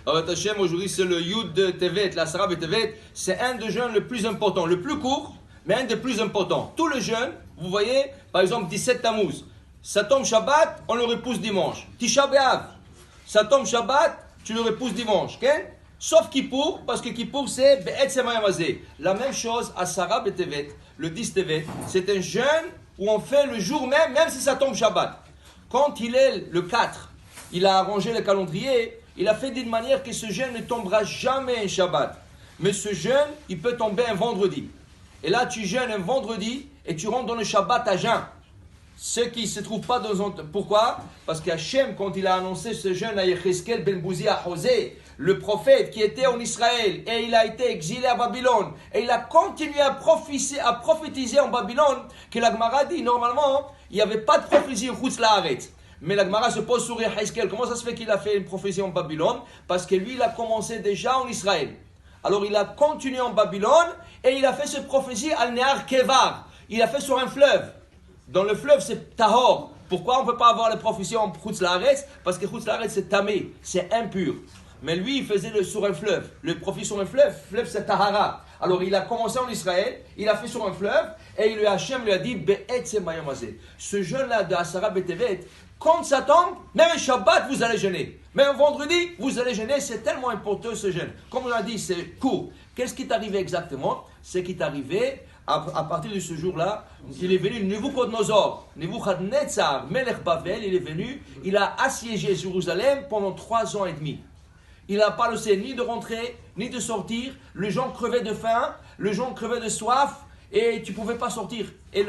Alors, Hachem, aujourd'hui, c'est le Yud de Tevet, la Sarah de Tevet. C'est un des jeûnes le plus important, le plus court, mais un des plus importants. Tous les jeûnes, vous voyez, par exemple, 17 Tammuz. Ça tombe Shabbat, on le repousse dimanche. Tisha B'Av, ça tombe Shabbat, tu le repousses dimanche. Okay? Sauf Kippour, parce que Kippour, c'est Be'et Semayamazé. La même chose à Sarah de Tevet, le 10 Tevet. C'est un jeûne où on fait le jour même, même si ça tombe Shabbat. Quand il est le 4, il a arrangé le calendrier, il a fait d'une manière que ce jeûne ne tombera jamais un Shabbat. Mais ce jeûne, il peut tomber un vendredi. Et là, tu jeûnes un vendredi et tu rentres dans le Shabbat à jeun. Ceux qui ne se trouvent pas dans un... Pourquoi? Parce qu'Hachem, quand il a annoncé ce jeûne à Yecheskel ben Bouzi à Hosée, le prophète qui était en Israël, et il a été exilé à Babylone, et il a continué à prophétiser en Babylone, que la Gemara dit, normalement, il n'y avait pas de prophétie en Chutz La'aretz. Mais la Gemara se pose sur Yecheskel. Comment ça se fait qu'il a fait une prophétie en Babylone? Parce que lui, il a commencé déjà en Israël. Alors il a continué en Babylone, et il a fait cette prophétie al Nehar Kevar. Il a fait sur un fleuve. Dans le fleuve, c'est Tahor. Pourquoi on ne peut pas avoir les prophéties en Chutz La'aretz? Parce que Chutz La'aretz, c'est tamé, c'est impur. Mais lui, il faisait sur un fleuve. Le prophétie sur un fleuve, c'est Tahara. Alors il a commencé en Israël, il a fait sur un fleuve, et Hachem lui a dit, Be'et Semayamazé. Ce jeûne-là de Asara Betevet, quand ça tombe, même un Shabbat, vous allez jeûner. Même un vendredi, vous allez jeûner. C'est tellement important ce jeûne. Comme on a dit, c'est court. Qu'est-ce qui est arrivé exactement? C'est qu'il est arrivé à partir de ce jour-là, il est venu Nebuchadnezzar, Nebuchadnezzar, Melech Bavel, il est venu, il a assiégé Jérusalem pendant 3 ans et demi. Il n'a pas laissé ni de rentrer, ni de sortir. Les gens crevaient de faim, les gens crevaient de soif, et tu ne pouvais pas sortir. Et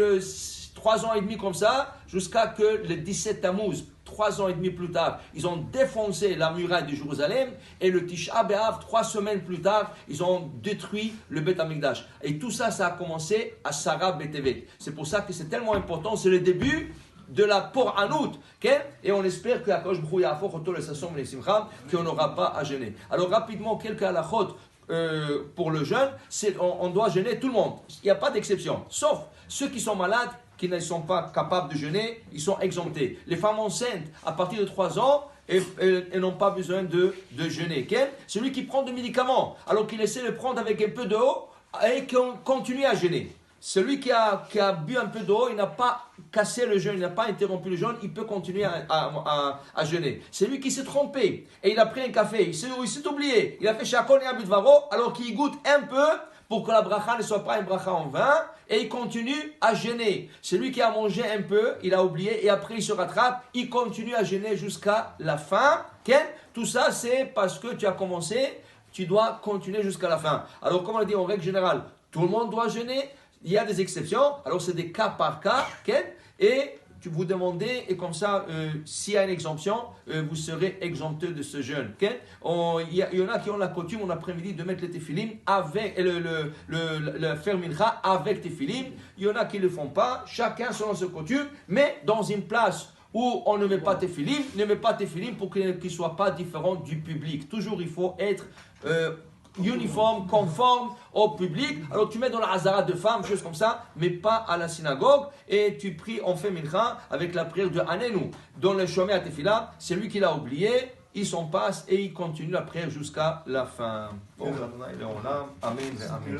3 ans et demi comme ça, jusqu'à que le 17 Tammuz, 3 ans et demi plus tard, ils ont défoncé la muraille de Jérusalem, et le Tisha B'Av, 3 semaines plus tard, ils ont détruit le Beth Amikdash. Et tout ça, ça a commencé à Sarah Betevet. C'est pour ça que c'est tellement important, c'est le début de la Por Anout, okay? Et on espère qu'Akadosh Baruch Hu ya'afok oto lesasom lesimcha, qu'on n'aura pas à jeûner. Alors rapidement, quelques halachot pour le jeûne, on doit jeûner tout le monde. Il n'y a pas d'exception, sauf ceux qui sont malades, qui ne sont pas capables de jeûner, ils sont exemptés. Les femmes enceintes, à partir de 3 ans, elles n'ont pas besoin de jeûner. Okay? Celui qui prend des médicaments, alors qu'il essaie de prendre avec un peu d'eau, et qu'on continue à jeûner. Celui qui a bu un peu d'eau, il n'a pas cassé le jeûne, il n'a pas interrompu le jeûne, il peut continuer à jeûner. C'est lui qui s'est trompé et il a pris un café, il s'est oublié, il a fait Shakon et Abidvaro, alors qu'il goûte un peu pour que la bracha ne soit pas une bracha en vain, et il continue à jeûner. Celui qui a mangé un peu, il a oublié et après il se rattrape, il continue à jeûner jusqu'à la fin. Okay? Tout ça, c'est parce que tu as commencé, tu dois continuer jusqu'à la fin. Alors, comme on a dit en règle générale, tout le monde doit jeûner. Il y a des exceptions, alors c'est des cas par cas, okay? Et tu vous demandez, et comme ça, s'il y a une exemption, vous serez exempté de ce jeûne. Okay? Il y en a qui ont la coutume en après-midi de mettre les téphilim avec le faire mincha avec téphilim. Il y en a qui ne le font pas, chacun selon sa coutume, mais dans une place où on ne met pas téphilim, ne met pas téphilim pour qu'il ne soit pas différent du public. Toujours, il faut être uniforme, conforme au public. Alors tu mets dans la hazara de femmes, choses comme ça, mais pas à la synagogue. Et tu pries, on fait mincha avec la prière de Hanenu. Dans le Shomé à Tefila, c'est lui qui l'a oublié, il s'en passe et il continue la prière jusqu'à la fin. Amen et amen.